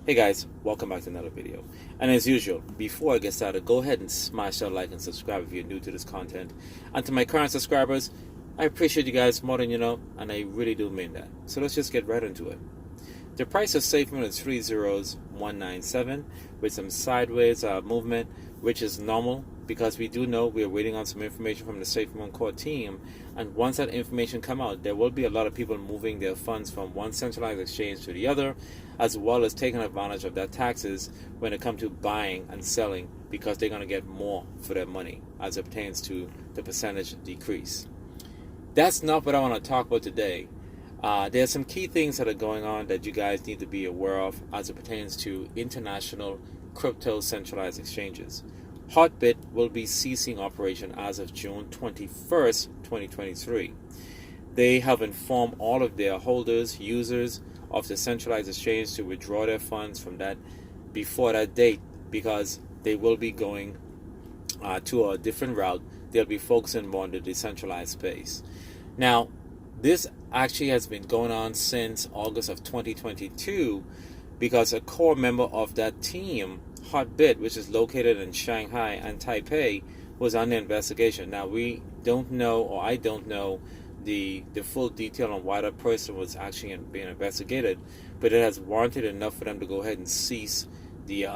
Hey guys, welcome back to another video. And as usual, before I get started, go ahead and smash that like and subscribe if you're new to this content. And to my current subscribers, I appreciate you guys more than you know, and I really do mean that. So let's just get right into it. The price of Safemoon is 30197 with some sideways movement, which is normal because we do know we're waiting on some information from the Safemoon core team. And once that information come out, there will be a lot of people moving their funds from one centralized exchange to the other, as well as taking advantage of that taxes when it comes to buying and selling, because they're going to get more for their money as it pertains to the percentage decrease. That's not what I want to talk about today. There are some key things that are going on that you guys need to be aware of as it pertains to international crypto centralized exchanges. Hotbit will be ceasing operation as of June 21st, 2023. They have informed all of their holders, users of the centralized exchange to withdraw their funds from that before that date, because they will be going to a different route. They'll be focusing more on the decentralized space. Now, this actually has been going on since August of 2022 because a core member of that team, Hotbit, which is located in Shanghai and Taipei, was under investigation. Now, we don't know, or I don't know, the full detail on why that person was actually being investigated, but it has warranted enough for them to go ahead and cease the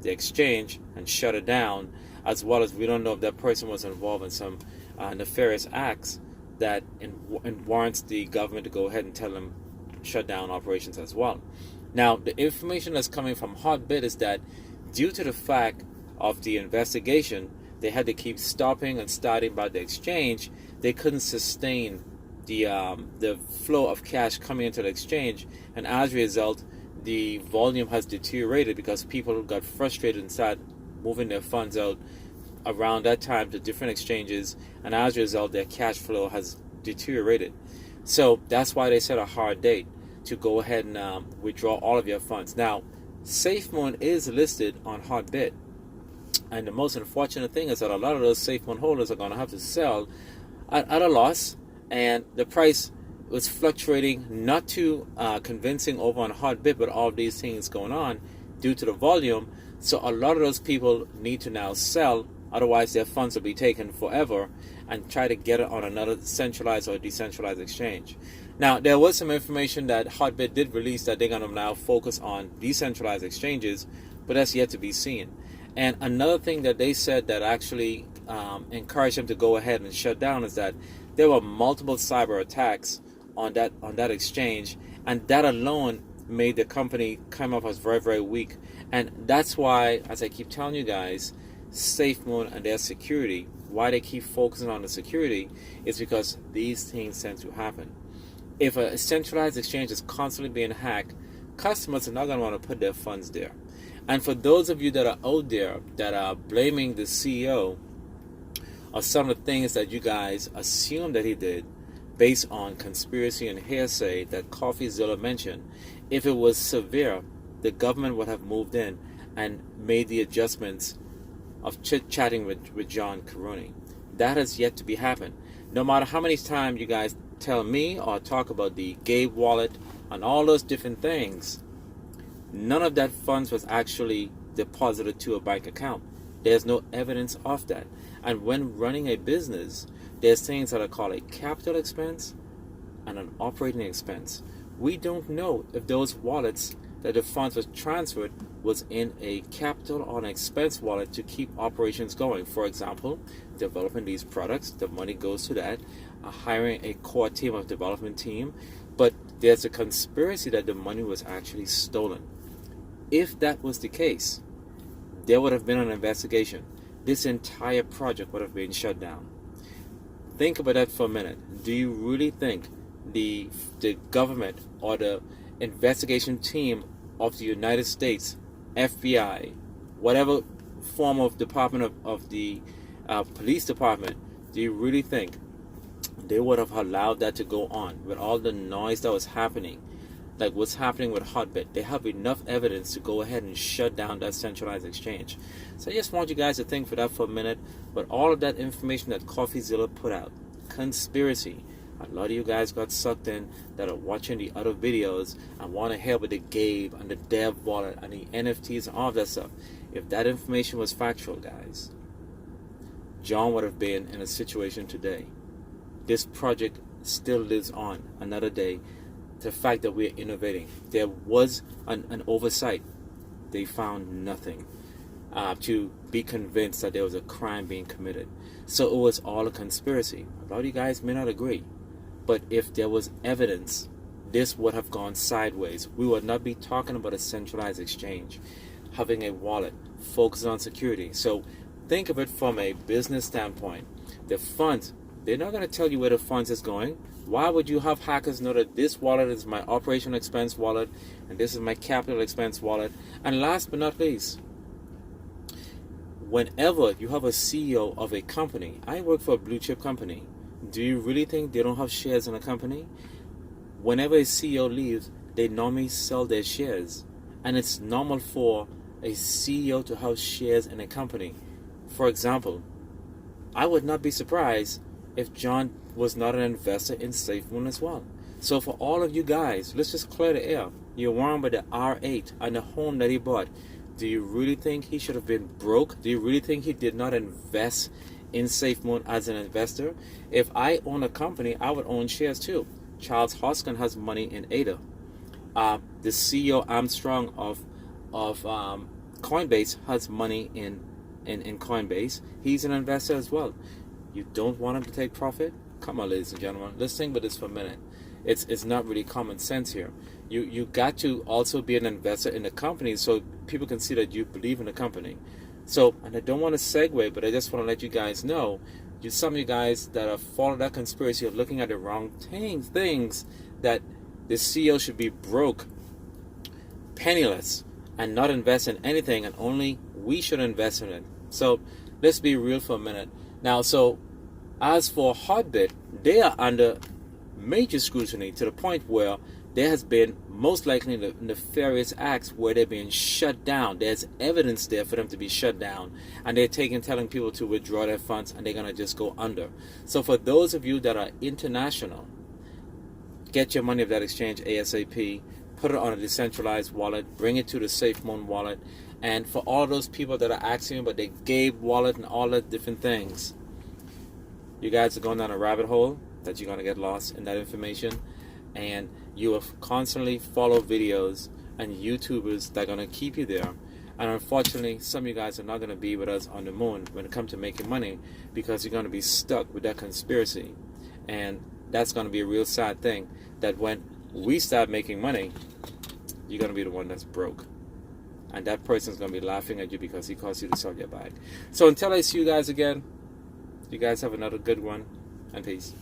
exchange and shut it down, as well as we don't know if that person was involved in some nefarious acts that warrants the government to go ahead and tell them shut down operations as well. Now, the information that's coming from Hotbit is that due to the fact of the investigation, they had to keep stopping and starting by the exchange. They couldn't sustain the flow of cash coming into the exchange, and as a result, the volume has deteriorated because people got frustrated and started moving their funds out around that time to different exchanges, and as a result, their cash flow has deteriorated. So that's why they set a hard date to go ahead and withdraw all of your funds. Now, Safemoon is listed on Hotbit, and the most unfortunate thing is that a lot of those Safemoon holders are going to have to sell at a loss, and the price was fluctuating not too convincing over on Hotbit, but all of these things going on due to the volume. So a lot of those people need to now sell, otherwise their funds will be taken forever, and try to get it on another centralized or decentralized exchange. Now, there was some information that Hotbit did release that they're going to now focus on decentralized exchanges, but that's yet to be seen. And another thing that they said that actually encouraged them to go ahead and shut down is that there were multiple cyber attacks on that exchange, and that alone made the company come up as very, very weak. And that's why, as I keep telling you guys, Safemoon and their security, why they keep focusing on the security is because these things tend to happen. If a centralized exchange is constantly being hacked, customers are not going to want to put their funds there. And for those of you that are out there that are blaming the CEO of some of the things that you guys assume that he did based on conspiracy and hearsay that CoffeeZilla mentioned, if it was severe, the government would have moved in and made the adjustments of chit-chatting with John Karuni. That has yet to be happened. No matter how many times you guys tell me or talk about the Gabe wallet and all those different things, none of that funds was actually deposited to a bank account. There's no evidence of that. And when running a business, there's things that are called a capital expense and an operating expense. We don't know if those wallets that the funds was transferred was in a capital or an expense wallet to keep operations going. For example, developing these products, the money goes to that, hiring a core team of development team, but there's a conspiracy that the money was actually stolen. If that was the case, there would have been an investigation. This entire project would have been shut down. Think about that for a minute. Do you really think the government or the investigation team of the United States, FBI, whatever form of department of the police department, do you really think they would have allowed that to go on with all the noise that was happening, like what's happening with Hotbit? They have enough evidence to go ahead and shut down that centralized exchange. So I just want you guys to think for that for a minute. But all of that information that CoffeeZilla put out, conspiracy, A lot of you guys got sucked in that are watching the other videos and want to hear about the Gabe and the Dev wallet and the NFTs and all of that stuff. If that information was factual, guys, John would have been in a situation today. This project still lives on another day. The fact that we're innovating. There was an oversight. They found nothing to be convinced that there was a crime being committed. So it was all a conspiracy. A lot of you guys may not agree. But if there was evidence, this would have gone sideways. We would not be talking about a centralized exchange, having a wallet, focusing on security. So think of it from a business standpoint. The funds, they're not going to tell you where the funds is going. Why would you have hackers know that this wallet is my operational expense wallet and this is my capital expense wallet? And last but not least, whenever you have a CEO of a company, I work for a blue chip company. Do you really think they don't have shares in a company? Whenever a CEO leaves, they normally sell their shares. And it's normal for a CEO to have shares in a company. For example, I would not be surprised if John was not an investor in Safemoon as well. So for all of you guys, let's just clear the air. You're worrying about the R8 and the home that he bought. Do you really think he should have been broke? Do you really think he did not invest in Safemoon as an investor? If I own a company, I would own shares too. Charles Hoskin has money in ADA. The CEO Armstrong of Coinbase has money in Coinbase. He's an investor as well. You don't want him to take profit? Come on, ladies and gentlemen. Let's think about this for a minute. It's not really common sense here. You got to also be an investor in the company so people can see that you believe in the company. So, and I don't want to segue, but I just want to let you guys know, some of you guys that are following that conspiracy are looking at the wrong things, that the CEO should be broke, penniless, and not invest in anything, and only we should invest in it. So, let's be real for a minute. Now, so, as for Hotbit, they are under major scrutiny to the point where there has been most likely nefarious acts where they're being shut down. There's evidence there for them to be shut down, and they're telling people to withdraw their funds, and they're going to just go under. So for those of you that are international, get your money of that exchange ASAP, put it on a decentralized wallet, bring it to the Safemoon wallet. And for all those people that are asking about the Gabe wallet and all the different things, you guys are going down a rabbit hole that you're going to get lost in that information. And you will constantly follow videos and YouTubers that are going to keep you there. And unfortunately, some of you guys are not going to be with us on the moon when it comes to making money, because you're going to be stuck with that conspiracy. And that's going to be a real sad thing, that when we start making money, you're going to be the one that's broke. And that person's going to be laughing at you because he caused you to sell your bag. So until I see you guys again, you guys have another good one, and peace.